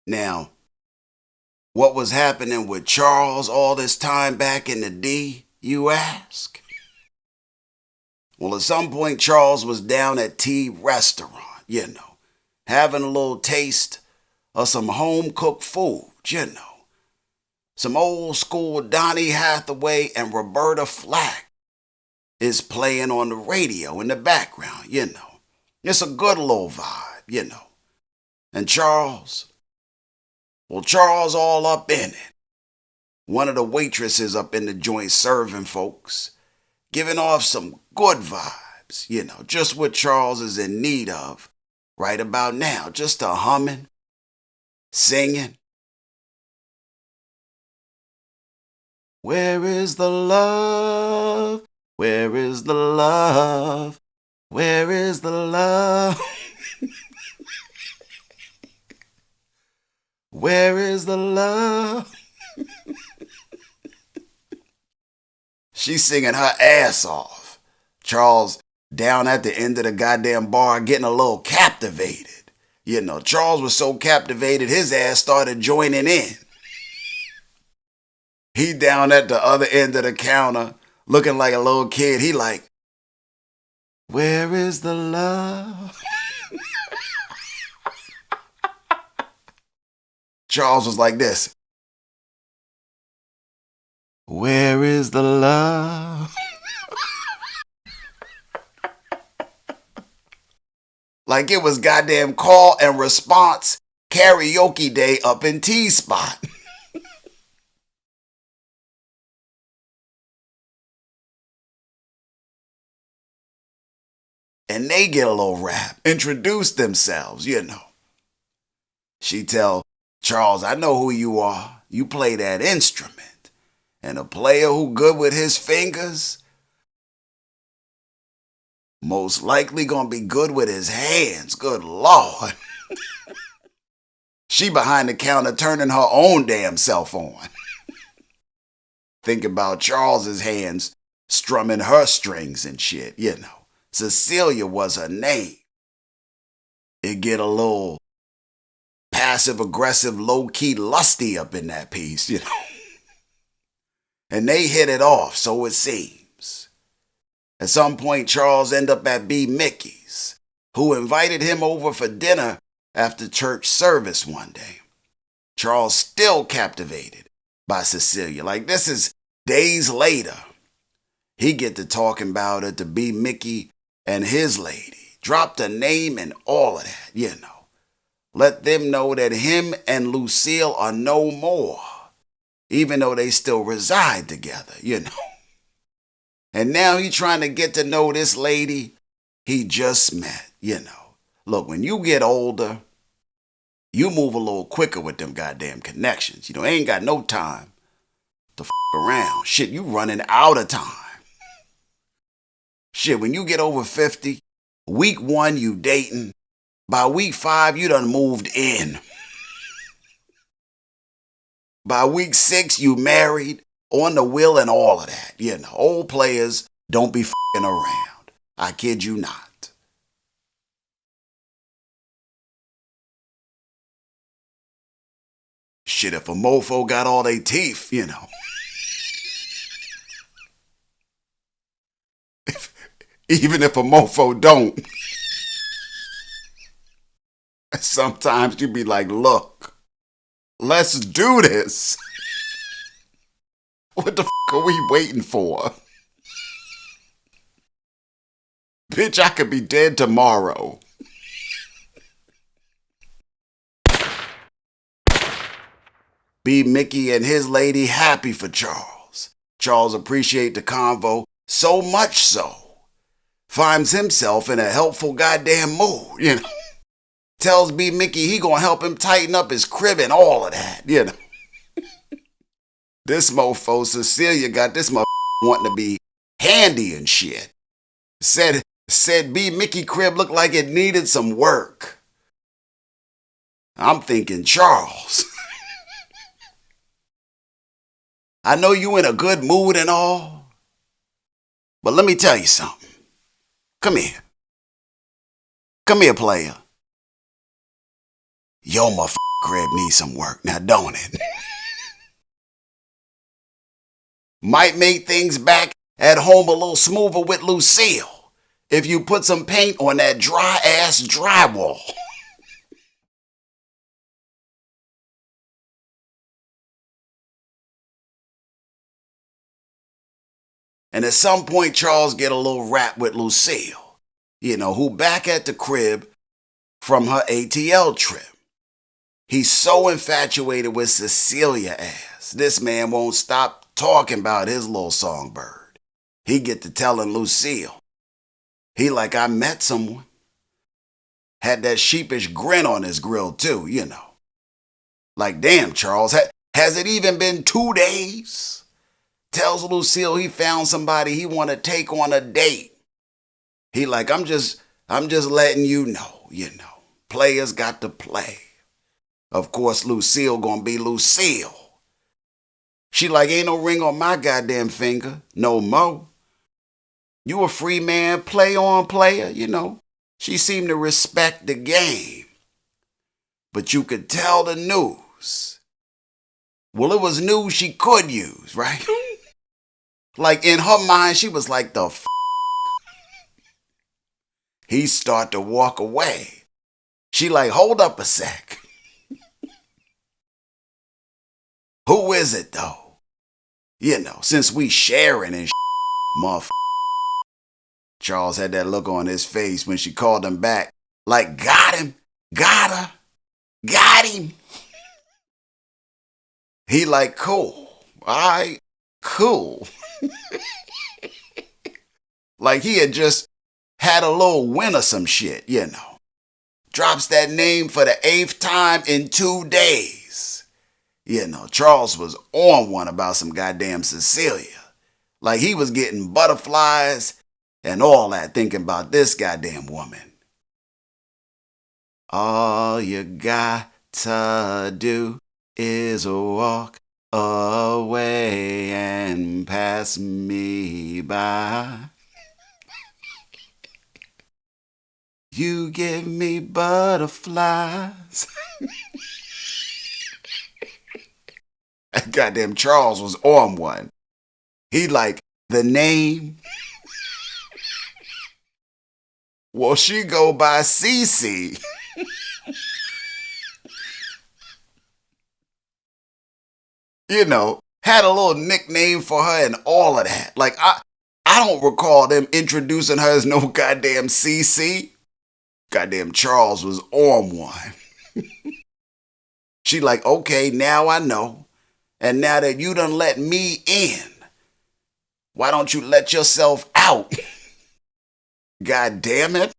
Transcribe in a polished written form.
Now, what was happening with Charles all this time back in the D, you ask? Well, at some point, Charles was down at T restaurant, having a little taste of some home-cooked food, Some old school Donny Hathaway and Roberta Flack is playing on the radio in the background, It's a good little vibe, And Charles all up in it. One of the waitresses up in the joint serving folks, giving off some good vibes, just what Charles is in need of right about now. Just a humming, singing. Where is the love? Where is the love? Where is the love? Where is the love? She's singing her ass off. Charles down at the end of the goddamn bar getting a little captivated. Charles was so captivated his ass started joining in. He down at the other end of the counter looking like a little kid. He like, where is the love? Charles was like this. Where is the love? Like it was goddamn call and response karaoke day up in T-Spot. And they get a little rap, introduce themselves, She tell Charles, I know who you are. You play that instrument. And a player who good with his fingers, most likely gonna be good with his hands. Good Lord. She behind the counter turning her own damn self on. Think about Charles's hands strumming her strings and shit, Cecilia was her name. It get a little passive-aggressive, low-key lusty up in that piece, And they hit it off, so it seems. At some point, Charles ended up at B-Mickie's, who invited him over for dinner after church service one day. Charles still captivated by Cecilia. Like, this is days later. He get to talking about it to B-Mickie and his lady. Dropped a name and all of that, Let them know that him and Lucille are no more, even though they still reside together, And now he trying to get to know this lady he just met, Look, when you get older, you move a little quicker with them goddamn connections. Ain't got no time to around. Shit, you running out of time. Shit, when you get over 50, week 1 you dating, by week 5 you done moved in. By week 6 you married, on the will and all of that. Old players don't be around. I kid you not. Shit, if a mofo got all they teeth, Even if a mofo don't. Sometimes you be like, look, let's do this. What the are we waiting for? Bitch, I could be dead tomorrow. B-Mickie and his lady happy for Charles. Charles appreciate the convo so much so. Finds himself in a helpful goddamn mood, Tells B-Mickie he gonna help him tighten up his crib and all of that, This mofo, Cecilia, got this wanting to be handy and shit. Said B-Mickie crib looked like it needed some work. I'm thinking, Charles, I know you in a good mood and all, but let me tell you something. Come here. Come here, player. Your crib needs some work now, don't it? Might make things back at home a little smoother with Lucille if you put some paint on that dry-ass drywall. And at some point, Charles get a little rap with Lucille, who back at the crib from her ATL trip. He's so infatuated with Cecilia ass. This man won't stop talking about his little songbird. He get to telling Lucille. He like, I met someone. Had that sheepish grin on his grill too, Like, damn, Charles, has it even been 2 days? Tells Lucille he found somebody he want to take on a date. He like, I'm just letting you know, Players got to play. Of course, Lucille gonna be Lucille. She like, ain't no ring on my goddamn finger, no mo. You a free man, play on player, She seemed to respect the game. But you could tell the news. Well, it was news she could use, right? Like in her mind, she was like, the f***. He start to walk away. She like, hold up a sec. Who is it though? Since we sharing and motherfucker. Charles had that look on his face when she called him back. Like, got him, got her, got him. He like, cool, all right, cool. Like he had just had a little win or some shit, Drops that name for the 8th time in 2 days. Charles was on one about some goddamn Cecilia. Like he was getting butterflies and all that thinking about this goddamn woman. All you got to do is walk away and pass me by. You give me butterflies. Goddamn Charles was on one. He like, the name? Well, she go by Cece. Had a little nickname for her and all of that. Like, I don't recall them introducing her as no goddamn Cece. Goddamn Charles was on one. She like, okay, now I know. And now that you done let me in, why don't you let yourself out? God damn it.